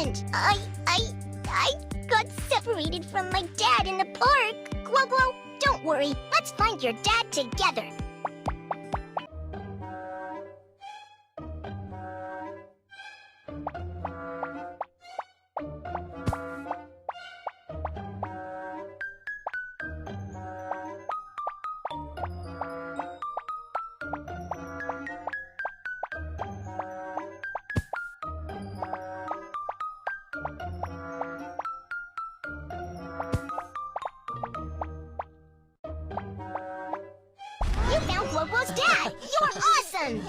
happened? I got separated from my dad in the park. Gloglo, don't worry. Let's find your dad together. You found Gloglo's dad! You're awesome!